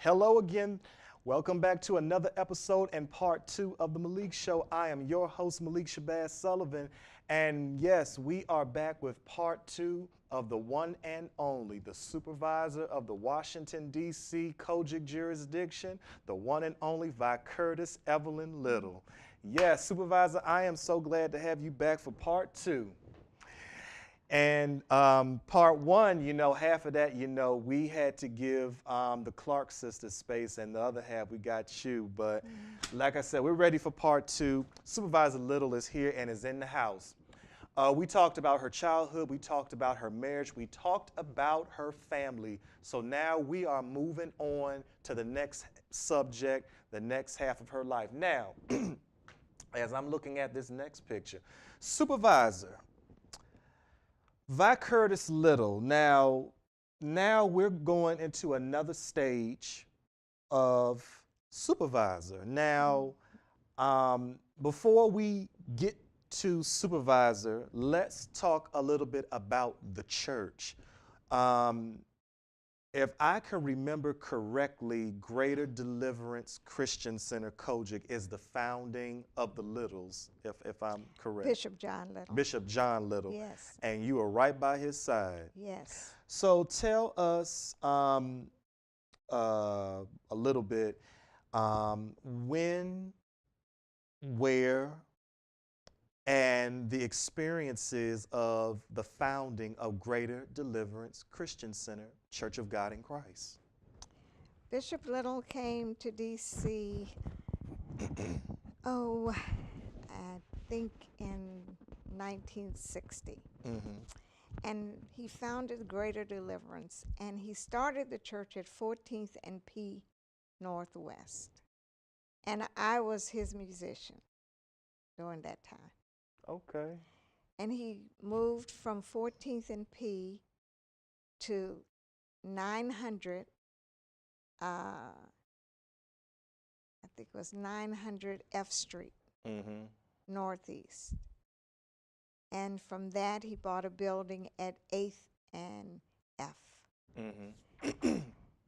Hello again. Welcome back to another episode and part 2 of the Malik Show. I am your host, Malik Shabazz Sullivan. And yes, we are back with part 2 of the one and only, the supervisor of the Washington, D.C. COGIC jurisdiction, the one and only Vicurtus Evelyn Little. Yes, Supervisor, I am so glad to have you back for part 2. And part 1, half of that, we had to give the Clark sisters space, and the other half we got you. But like I said, we're ready for part 2. Supervisor Little is here and is in the house. We talked about her childhood. We talked about her marriage. We talked about her family. So now we are moving on to the next subject, the next half of her life. Now, as I'm looking at this next picture, Supervisor Vicurtus Little. Now we're going into another stage of supervisor. Now, before we get to supervisor, let's talk a little bit about the church. If I can remember correctly, Greater Deliverance Christian Center, COGIC, is the founding of the Littles, if I'm correct. Bishop John Little. Bishop John Little. Yes. And you were right by his side. Yes. So tell us a little bit when, where, and the experiences of the founding of Greater Deliverance Christian Center, Church of God in Christ. Bishop Little came to D.C., I think in 1960. And he founded Greater Deliverance, and he started the church at 14th and P Northwest. And I was his musician during that time. Okay. And he moved from 14th and P to 900, I think it was 900 F Street, Northeast. And from that, he bought a building at 8th and F.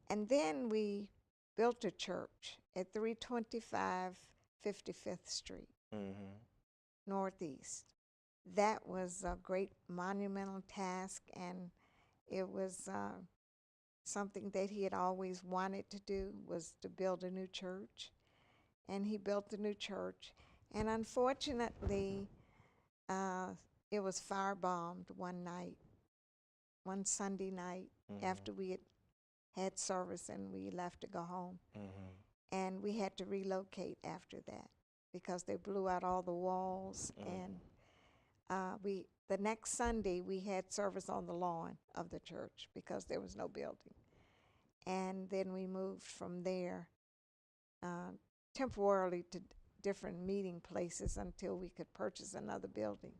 And then we built a church at 325 55th Street. Northeast. That was a great monumental task, and it was something that he had always wanted to do, was to build a new church. And he built the new church, and unfortunately it was firebombed one Sunday night after we had service and we left to go home. And we had to relocate after that, because they blew out all the walls. And the next Sunday we had service on the lawn of the church because there was no building. And then we moved from there temporarily to different meeting places until we could purchase another building.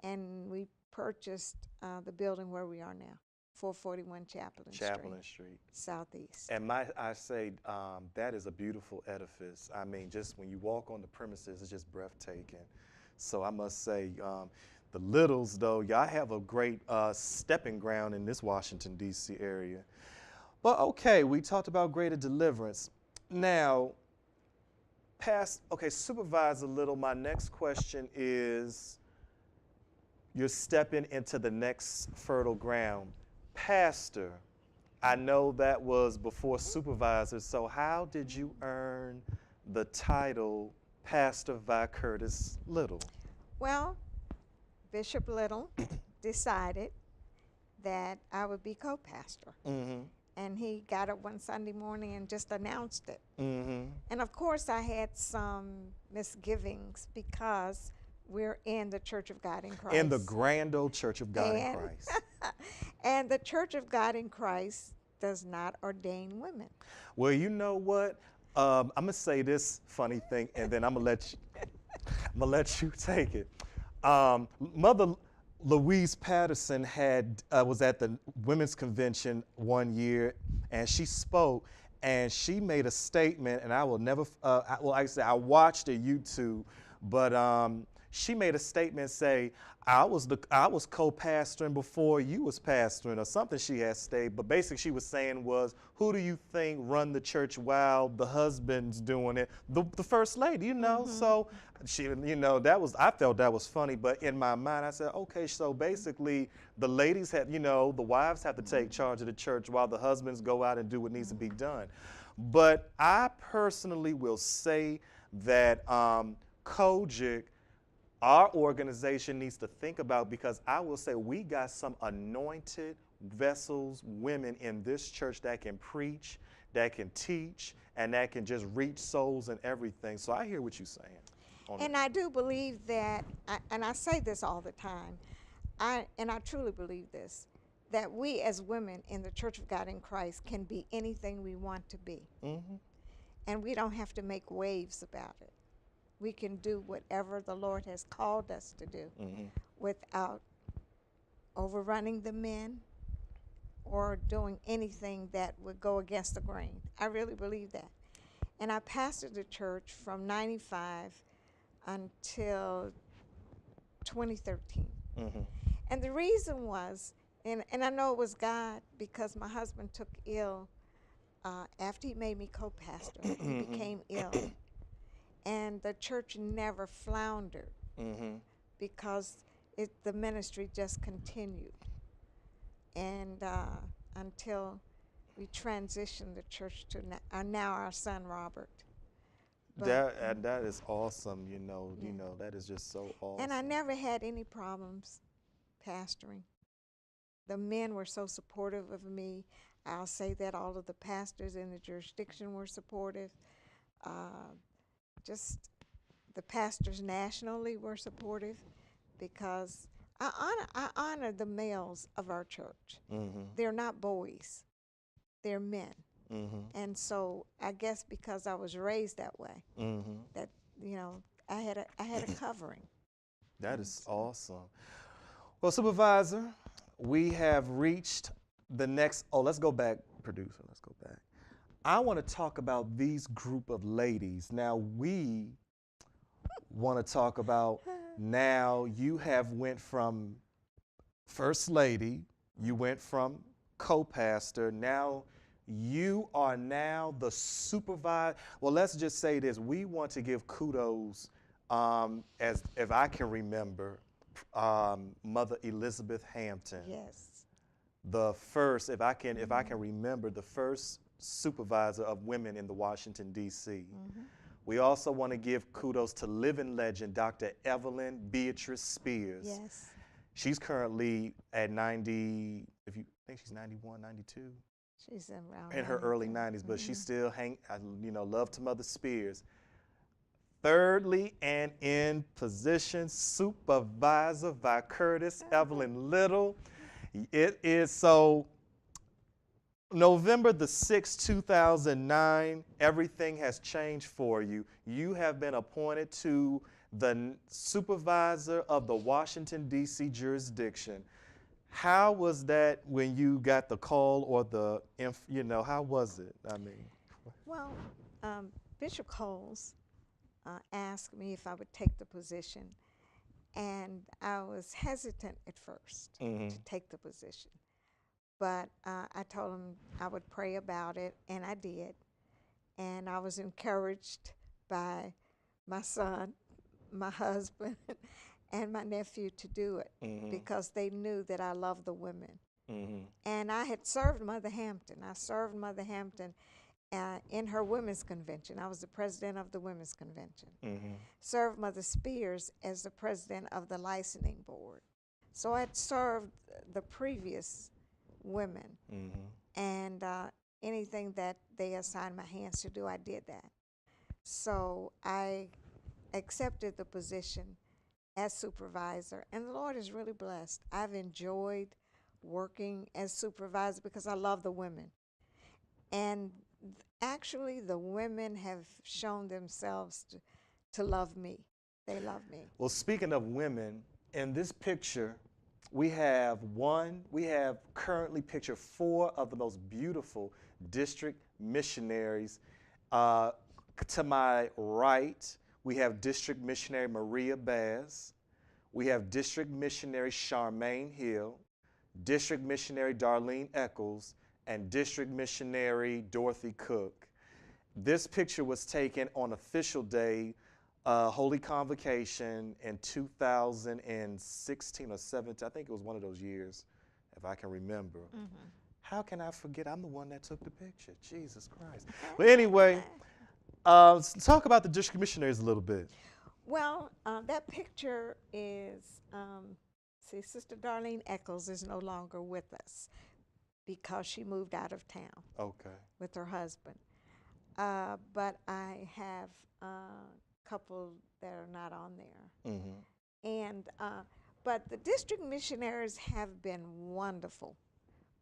And we purchased the building where we are now, 441 Chaplain Street. Southeast. And I say that is a beautiful edifice. I mean, just when you walk on the premises, it's just breathtaking. So I must say, the Littles, though, y'all have a great stepping ground in this Washington, D.C. area. But okay, we talked about Greater Deliverance. Now, Supervisor Little, my next question is, you're stepping into the next fertile ground. Pastor, I know that was before supervisor, so how did you earn the title Pastor Vicurtus Little? Well, Bishop Little decided that I would be co-pastor. And he got up one Sunday morning and just announced it. And of course I had some misgivings because we're in the Church of God in Christ. In the grand old Church of God in Christ. And the Church of God in Christ does not ordain women. Well, you know what? I'm gonna say this funny thing, and then I'm gonna let you take it. Mother Louise Patterson was at the Women's Convention one year, and she spoke, and she made a statement, and I will never. I watched a YouTube, but she made a statement say, I was co-pastoring before you was pastoring, or something she had stated. But basically she was saying was, who do you think run the church while the husband's doing it? The first lady, you know. So she, you know, I felt that was funny. But in my mind, I said, okay, so basically the ladies have, you know, the wives have to take charge of the church while the husbands go out and do what needs to be done. But I personally will say that COGIC, our organization, needs to think about, because I will say we got some anointed vessels, women in this church that can preach, that can teach, and that can just reach souls and everything. So I hear what you're saying. And I do believe that, and I say this all the time, I truly believe this, that we as women in the Church of God in Christ can be anything we want to be. And we don't have to make waves about it. We can do whatever the Lord has called us to do without overrunning the men or doing anything that would go against the grain. I really believe that. And I pastored the church from 95 until 2013. And the reason was, and I know it was God, because my husband took ill after he made me co-pastor. He became ill. And the church never floundered because the ministry just continued. And until we transitioned the church to now our son Robert. That is awesome, you know, that is just so awesome. And I never had any problems pastoring. The men were so supportive of me. I'll say that all of the pastors in the jurisdiction were supportive. Just the pastors nationally were supportive, because I honor the males of our church. They're not boys, they're men. And so I guess because I was raised that way, that, you know, I had a covering. That is awesome. Well, Supervisor, we have reached the next. Oh, let's go back, producer. Let's go back. I want to talk about these group of ladies. Now we want to talk about, now you have went from first lady, you went from co-pastor, now you are now the supervisor. Well, let's just say this. We want to give kudos, as if I can remember, Mother Elizabeth Hampton. Yes. The first, if I can remember, the first supervisor of women in the Washington, D.C. We also want to give kudos to living legend, Dr. Evelyn Beatrice Spears. Yes. She's currently at 90, if you think she's 91, 92. She's around in her early 90s, but she still love to Mother Spears. Thirdly, and in position, Supervisor by Curtis Evelyn Little. It is so, November the 6th, 2009, everything has changed for you. You have been appointed to the supervisor of the Washington, D.C. jurisdiction. How was that when you got the call, or how was it? I mean. Well, Bishop Coles asked me if I would take the position, and I was hesitant at first to take the position. But I told him I would pray about it, and I did. And I was encouraged by my son, my husband, and my nephew to do it, because they knew that I loved the women. And I had served Mother Hampton. I served Mother Hampton in her women's convention. I was the president of the women's convention. Served Mother Spears as the president of the licensing board. So I had served the previous women, and anything that they assigned my hands to do, I did that. So I accepted the position as supervisor, and the Lord is really blessed. I've enjoyed working as supervisor because I love the women. And actually, the women have shown themselves to love me. They love me. Well, speaking of women, in this picture, we have currently pictured 4 of the most beautiful district missionaries. To my right, We have District Missionary Maria Baz. We have District Missionary Charmaine Hill, District Missionary Darlene Eccles, and District Missionary Dorothy Cook. This picture was taken on official day, Holy Convocation in 2016 or 17. I think it was one of those years, if I can remember. How can I forget? I'm the one that took the picture. Jesus Christ. But anyway, talk about the district missionaries a little bit. Well, that picture is, see, Sister Darlene Eccles is no longer with us because she moved out of town Okay. with her husband. But I have a couple that are not on there. And but the district missionaries have been wonderful.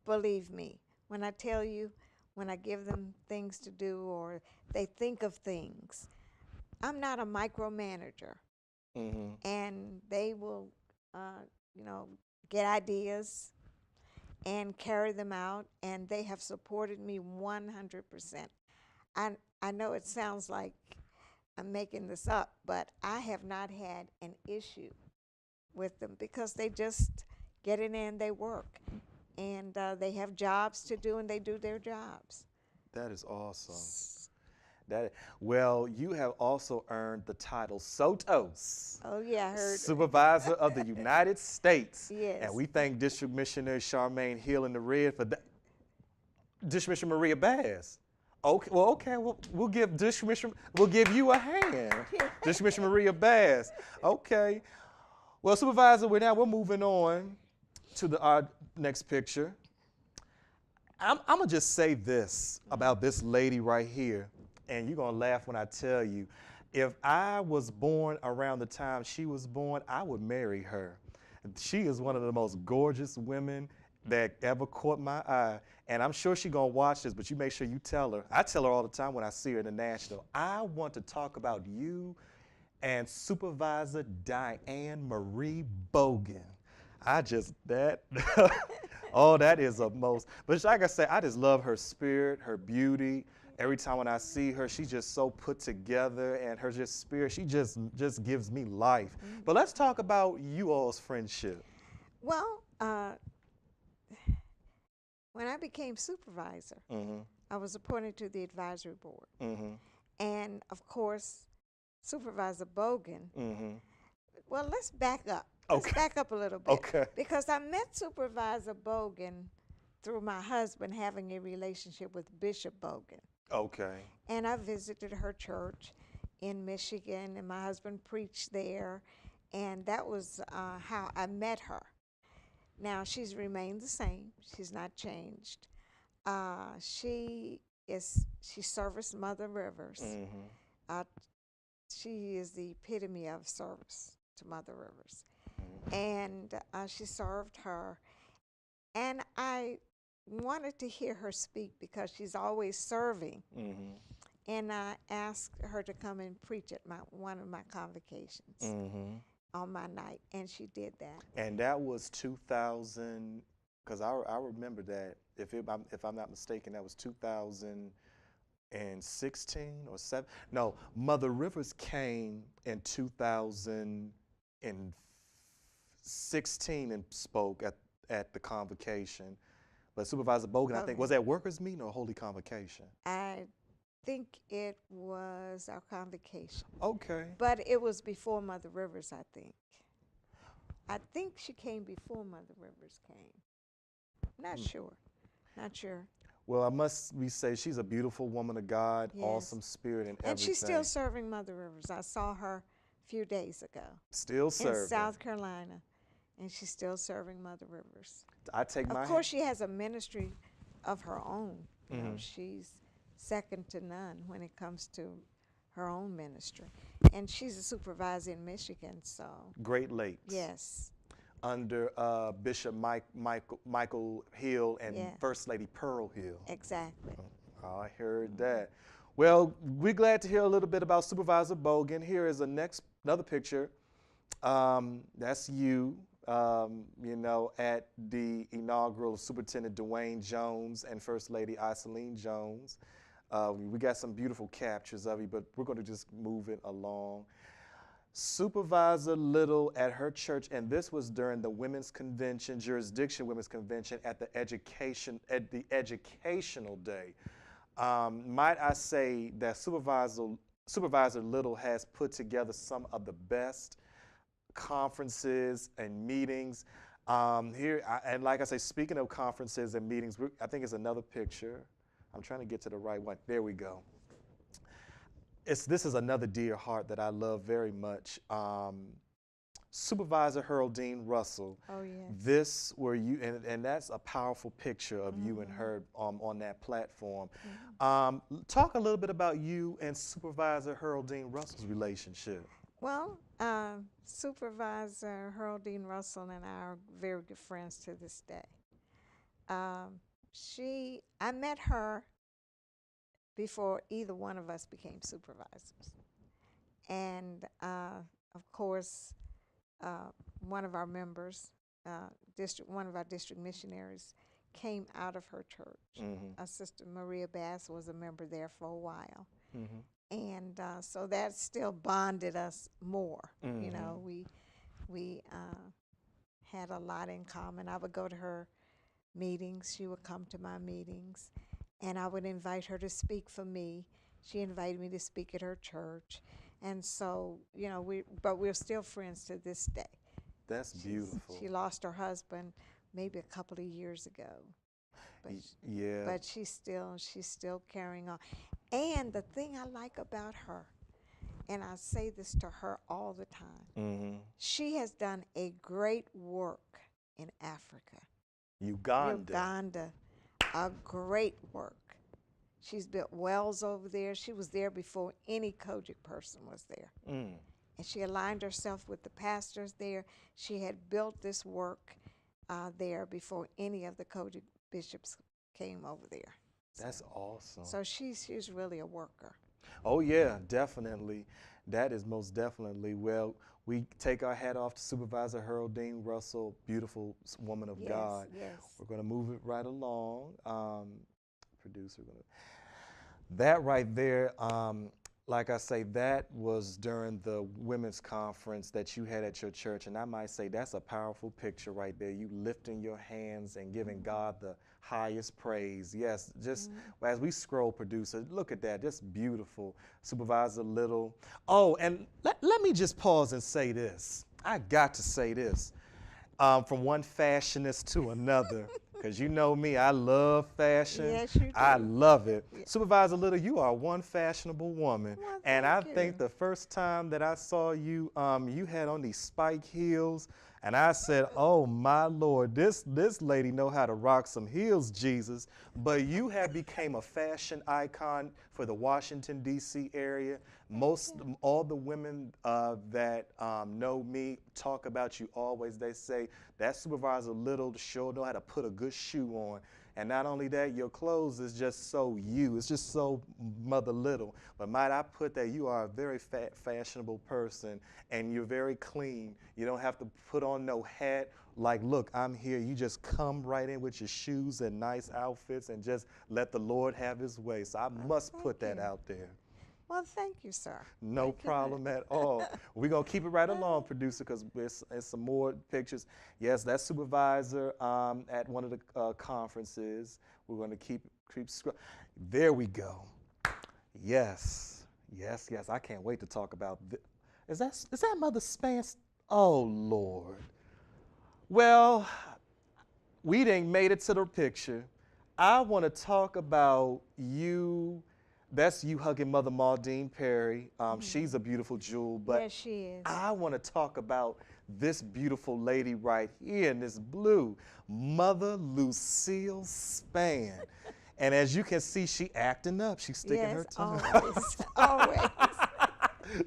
Believe me, when I tell you, when I give them things to do or they think of things, I'm not a micromanager. And they will, get ideas and carry them out, and they have supported me 100%. I know it sounds like I'm making this up, but I have not had an issue with them because they just get in there and they work. And they have jobs to do, and they do their jobs. That is awesome. Well, you have also earned the title SOTOS. Oh, yeah, I heard. Supervisor of the United States. Yes. And we thank District Missionary Charmaine Hill in the red for that. District Missionary Maria Bass. Okay, we'll give District Missionary, we'll give you a hand. District Missionary Maria Bass. Okay. Well, Supervisor, we're moving on to our next picture. I'm going to just say this about this lady right here, and you're going to laugh when I tell you. If I was born around the time she was born, I would marry her. She is one of the most gorgeous women that ever caught my eye, and I'm sure she's going to watch this, but you make sure you tell her. I tell her all the time when I see her in the National, I want to talk about you and Supervisor Diane Marie Bogan. Oh, that is a most, but like I said, I just love her spirit, her beauty. Every time when I see her, she's just so put together, and her just spirit, she just gives me life. But let's talk about you all's friendship. Well, when I became supervisor, I was appointed to the advisory board. And of course, Supervisor Bogan, well, let's back up. Let's back up a little bit. Okay. Because I met Supervisor Bogan through my husband having a relationship with Bishop Bogan. Okay. And I visited her church in Michigan, and my husband preached there, and that was how I met her. Now, she's remained the same. She's not changed. She serviced Mother Rivers. She is the epitome of service to Mother Rivers. And she served her. And I wanted to hear her speak because she's always serving. And I asked her to come and preach at one of my convocations on my night, and she did that. And that was 2000, because I remember that, if I'm not mistaken, that was 2016 or 7. No, Mother Rivers came in 2016 and spoke at the convocation. But Supervisor Bogan, I think, was that workers' meeting or Holy Convocation? I think it was our convocation. Okay. But it was before Mother Rivers, I think. I think she came before Mother Rivers came. Not sure. Well, I must say she's a beautiful woman of God, awesome spirit and everything. And she's still serving Mother Rivers. I saw her a few days ago. Still serving. In South Carolina. And she's still serving Mother Rivers. Of course, she has a ministry of her own. You know, she's second to none when it comes to her own ministry. And she's a supervisor in Michigan, so. Great Lakes. Yes. Under Bishop Michael Hill and First Lady Pearl Hill. Exactly. Oh, I heard that. Well, we're glad to hear a little bit about Supervisor Bogan. Here is another picture. That's you, at the inaugural Superintendent Dwayne Jones and First Lady Iseline Jones. We got some beautiful captures of you, but we're going to just move it along. Supervisor Little at her church, and this was during the Women's Convention, Jurisdiction Women's Convention at the educational day. Might I say that Supervisor Little has put together some of the best conferences and meetings. And like I say, speaking of conferences and meetings, I think it's another picture. I'm trying to get to the right one. There we go. This is another dear heart that I love very much. Supervisor Haroldine Russell. Oh, yes. This were you, and that's a powerful picture of you and her on that platform. Talk a little bit about you and Supervisor Haroldine Russell's relationship. Well, Supervisor Haroldine Russell and I are very good friends to this day. I met her before either one of us became supervisors. And of course, one of our members, one of our district missionaries, came out of her church. Sister Maria Bass was a member there for a while. And so that still bonded us more. You know, we had a lot in common. I would go to her meetings. She would come to my meetings. And I would invite her to speak for me. She invited me to speak at her church. And so, you know, we're still friends to this day. That's beautiful. She lost her husband maybe a couple of years ago. But yeah. But she's still carrying on. And the thing I like about her, and I say this to her all the time, she has done a great work in Africa. Uganda. A great work. She's built wells over there. She was there before any COGIC person was there. And she aligned herself with the pastors there. She had built this work there before any of the COGIC bishops came over there. That's awesome. So she's really a worker. Oh yeah, definitely. That is most definitely. Well, we take our hat off to Supervisor Haroldine Russell, beautiful woman of God. Yes. We're going to move it right along. Producer, that right there, like I say, that was during the women's conference that you had at your church, and I might say that's a powerful picture right there. You lifting your hands and giving God the highest praise. Yes, just as we scroll, producer, look at that, just beautiful. Supervisor Little. Oh, and let me just pause and say this. I got to say this. From one fashionist to another, because you know me, I love fashion. Yes, you do. I love it. Yeah. Supervisor Little, you are one fashionable woman. Well, and I thank think you. the first time that I saw you, you had on these spike heels, and I said, oh my Lord, this lady know how to rock some heels, Jesus. But you have became a fashion icon for the Washington, D.C. area. All the women that know me talk about you always. They say that Supervisor Little sure know how to put a good shoe on. And not only that, your clothes is just so you. It's just so Mother Little. But might I put that you are a very fashionable person, and you're very clean. You don't have to put on no hat. Like, look, I'm here. You just come right in with your shoes and nice outfits and just let the Lord have his way. So I must put that out there. Well, thank you, sir. No problem at all. We're going to keep it right along, producer, because there's some more pictures. Yes, that's Supervisor at one of the conferences. We're going to keep there we go. Yes. I can't wait to talk about this. Is that Mother Spence? Oh, Lord. Well, we didn't made it to the picture. I want to talk about you. That's you hugging Mother Maudine Perry. She's a beautiful jewel, but yes, she is. I want to talk about this beautiful lady right here in this blue, Mother Lucille Spann. And as you can see, she acting up. She's sticking her tongue always, always.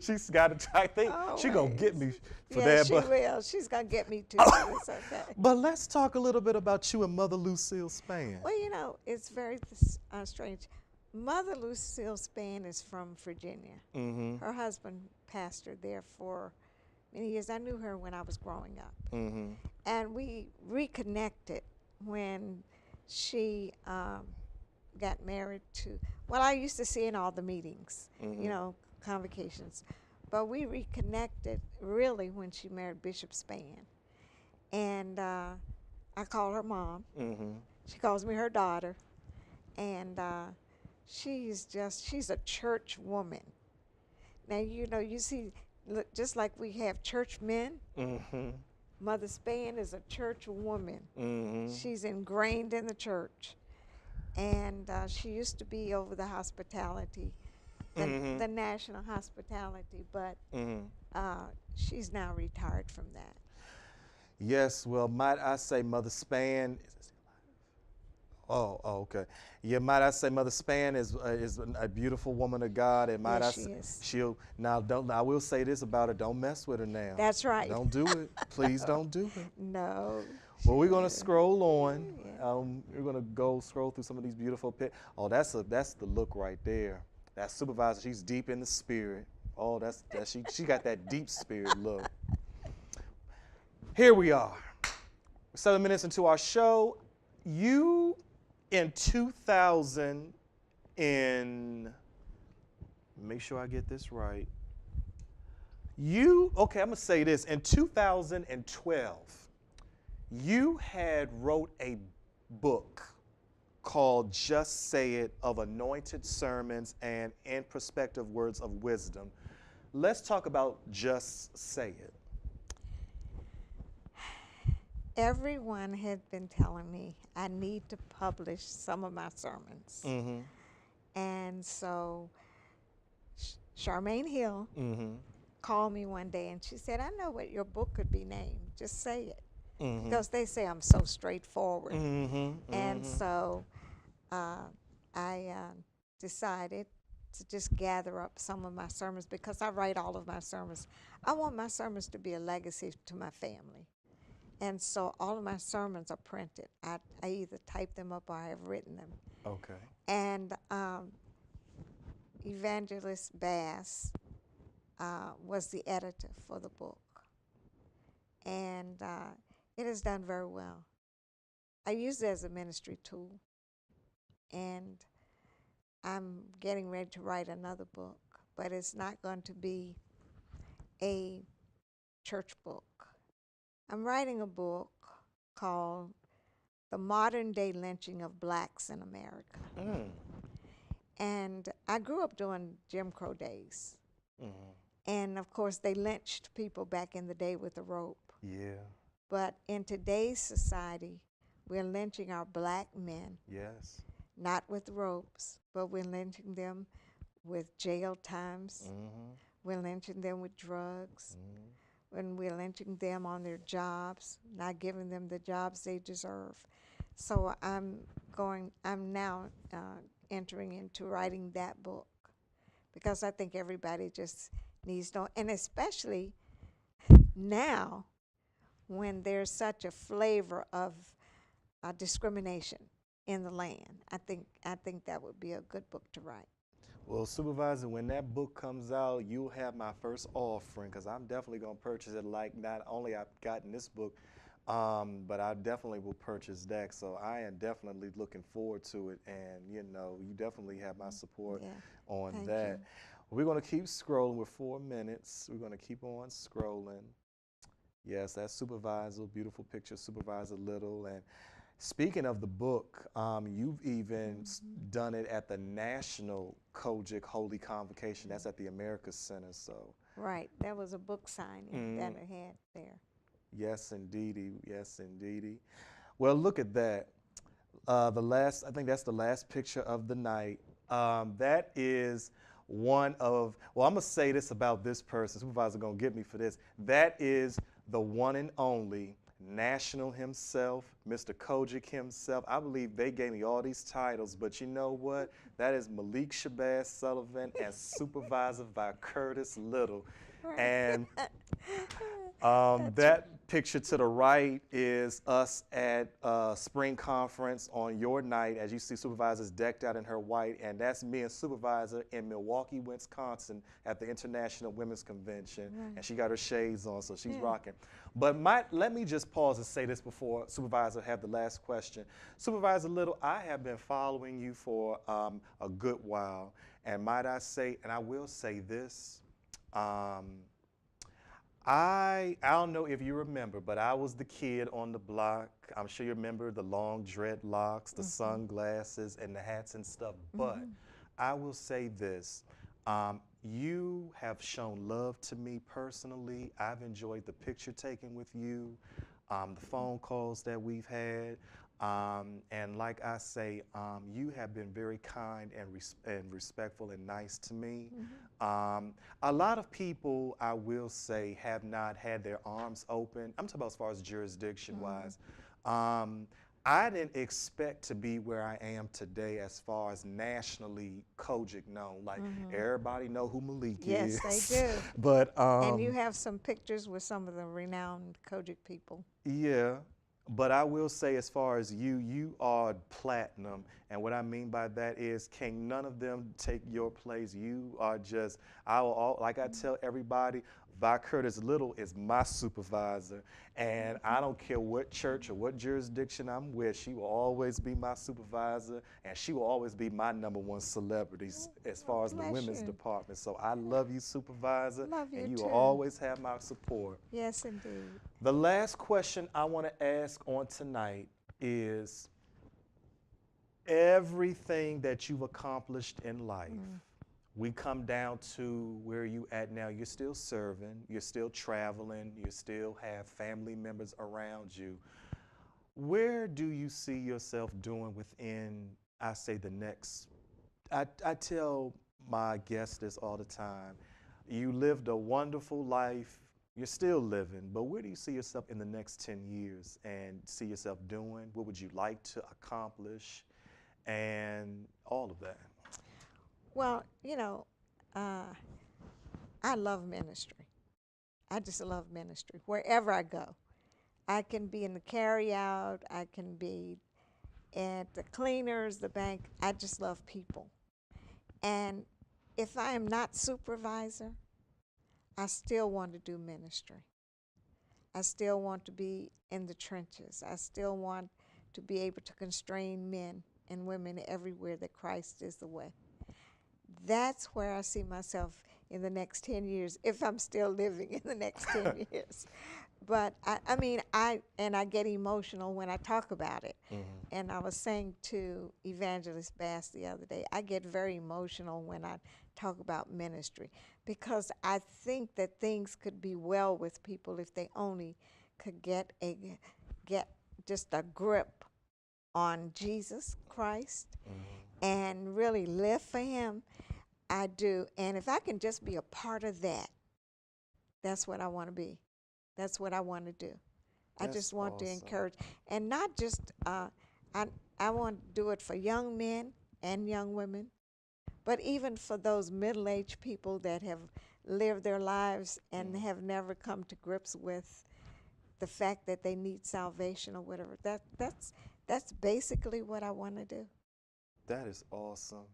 She's got to. I think she's gonna get me for that. Yes, she will. She's gonna get me too. It's okay. But let's talk a little bit about you and Mother Lucille Spann. Well, you know, it's very strange. Mother Lucille Spann is from Virginia. Her husband pastored there for many years. I knew her when I was growing up. And we reconnected when she got married to, well, I used to see in all the meetings, Mm-hmm. you know, convocations. But we reconnected really when she married Bishop Spann. And I call her mom. Mm-hmm. She calls me her daughter. And she's a church woman. Now, you know, you see, look, just like we have church men, Mm-hmm. Mother Spann is a church woman. Mm-hmm. She's ingrained in the church. And she used to be over the hospitality, Mm-hmm. the national hospitality, but Mm-hmm. she's now retired from that. Yes, well, might I say Mother Spann? Oh, okay. Yeah, might I say Mother Spann is a beautiful woman of God, and might Yes, I she say, is. she'll now don't I will say this about her: don't mess with her now. That's right. Don't do it. Please don't do it. No. Well, we're gonna scroll on. Yeah. We're gonna go scroll through some of these beautiful pics. Oh, that's the look right there. That supervisor, she's deep in the spirit. Oh, that's she got that deep spirit look. Here we are, 7 minutes into our show. You in 2000 in make sure I get this right. Okay, I'm gonna say this. In 2012, you had wrote a book called Just Say It, of anointed sermons and introspective words of wisdom. Let's talk about Just Say It. Everyone had been telling me I need to publish some of my sermons. Mm-hmm. And so Charmaine Hill Mm-hmm. called me one day and she said, I know what your book could be named. Just say it. Mm-hmm. Because they say I'm so straightforward. Mm-hmm. And Mm-hmm. so I decided to just gather up some of my sermons because I write all of my sermons. I want my sermons to be a legacy to my family. And so all of my sermons are printed. I either type them up or I have written them. Okay. And Evangelist Bass was the editor for the book. And it has done very well. I use it as a ministry tool. And I'm getting ready to write another book, but it's not going to be a church book. I'm writing a book called The Modern Day Lynching of Blacks in America. Mm. And I grew up during Jim Crow days. Mm-hmm. And of course, they lynched people back in the day with a rope. Yeah. But in today's society, we're lynching our black men, Yes. not with ropes, but we're lynching them with jail times. Mm-hmm. We're lynching them with drugs. Mm-hmm. When we're lynching them on their jobs, not giving them the jobs they deserve. So I'm now entering into writing that book because I think everybody just needs to know, and especially now when there's such a flavor of discrimination in the land. I think that would be a good book to write. Well, Supervisor, when that book comes out, you'll have my first offering because I'm definitely going to purchase it. Like, not only I've gotten this book, but I definitely will purchase that. So I am definitely looking forward to it. And, you know, you definitely have my support on Thank that. you. We're going to keep scrolling. We're 4 minutes. We're going to keep on scrolling. Yes, that's Supervisor, beautiful picture, Supervisor Little. And speaking of the book, you've even done it at the National COGIC Holy Convocation. That's at the America Center. So Right, that was a book signing that I had there. yes, indeedy. Yes, indeedy. Well, look at that. I think that's the last picture of the night. That is one of, well, I'm going to say this about this person. Supervisor going to get me for this. That is the one and only National himself, Mr. COGIC himself. I believe they gave me all these titles, but you know what? That is Malik Shabazz Sullivan and Supervisor by Curtis Little. Right. And That picture to the right is us at spring conference on your night. As you see, Supervisor's decked out in her white, and that's me and Supervisor in Milwaukee, Wisconsin at the International Women's Convention. Right. And she got her shades on, so she's Yeah. rocking. But let me just pause and say this before Supervisor have the last question. Supervisor Little, I have been following you for a good while, and might I say, and I will say this, I don't know if you remember, but I was the kid on the block. I'm sure you remember the long dreadlocks, the sunglasses, and the hats and stuff. But I will say this. You have shown love to me personally. I've enjoyed the picture taking with you, the phone calls that we've had. And like I say, you have been very kind and respectful and nice to me. A lot of people, I will say, have not had their arms open. I'm talking about as far as jurisdiction-wise. I didn't expect to be where I am today as far as nationally COGIC known. Like, everybody know who Malik is. Yes, they do. But, And you have some pictures with some of the renowned COGIC people. yeah. But I will say, as far as you are platinum. And what I mean by that is, can none of them take your place? You are just, like I tell everybody, Vi Curtis Little is my supervisor. And I don't care what church or what jurisdiction I'm with, she will always be my supervisor. And she will always be my #1 celebrity as far as the women's department. So I love you, Supervisor. Love you and you too. will always have my support. Yes, indeed. The last question I want to ask on tonight is, everything that you've accomplished in life, we come down to where you at now. You're still serving, you're still traveling, you still have family members around you. Where do you see yourself doing within, I say, the next, I tell my guests this all the time. You lived a wonderful life. You're still living, but where do you see yourself in the next 10 years and see yourself doing? What would you like to accomplish and all of that? Well, you know, I love ministry. I just love ministry. Wherever I go, I can be in the carryout, I can be at the cleaners, the bank. I just love people. And if I am not supervisor, I still want to do ministry. I still want to be in the trenches. I still want to be able to constrain men and women everywhere that Christ is the way. That's where I see myself in the next 10 years, if I'm still living in the next 10 years. But I get emotional when I talk about it. And I was saying to Evangelist Bass the other day, I get very emotional when I talk about ministry, because I think that things could be well with people if they only could get just a grip on Jesus Christ and really live for him. I do. And if I can just be a part of that, that's what I want to be. That's what I want to do. I just want to encourage, and not just, I want to do it for young men and young women, but even for those middle-aged people that have lived their lives and have never come to grips with the fact that they need salvation or whatever. That's basically what I want to do. That is awesome.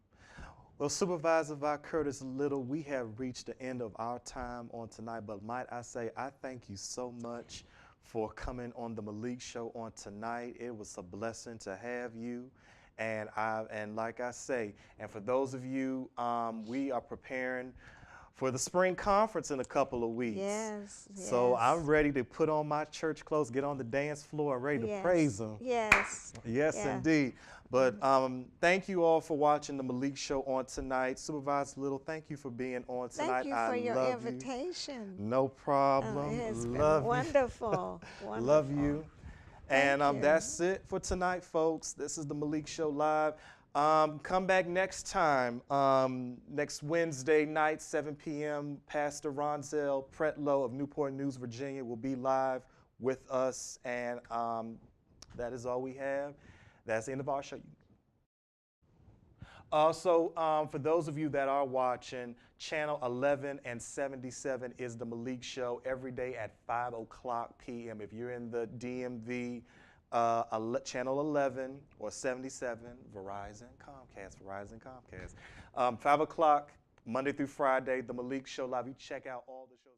Well, Supervisor Vi Curtis Little, we have reached the end of our time on tonight, but might I say, I thank you so much for coming on the Malik Show on tonight. It was a blessing to have you. And like I say, and for those of you, we are preparing for the spring conference in a couple of weeks. Yes. So I'm ready to put on my church clothes, get on the dance floor, and ready to praise him. Yes. Yes, indeed. But thank you all for watching the Malik Show on tonight. Supervisor Little, thank you for being on tonight. Thank you for your invitation. No problem. It's been Love wonderful. you. Love you. And that's it for tonight, folks. This is the Malik Show Live. Come back next time, next Wednesday night, 7 p.m. Pastor Ronzel Pretlow of Newport News, Virginia will be live with us. And that is all we have. That's the end of our show. Also, for those of you that are watching, channel 11 and 77 is the Malik Show every day at 5 o'clock p.m. If you're in the DMV, channel 11 or 77, Verizon, Comcast. 5 o'clock, Monday through Friday, the Malik Show live. You check out all the shows.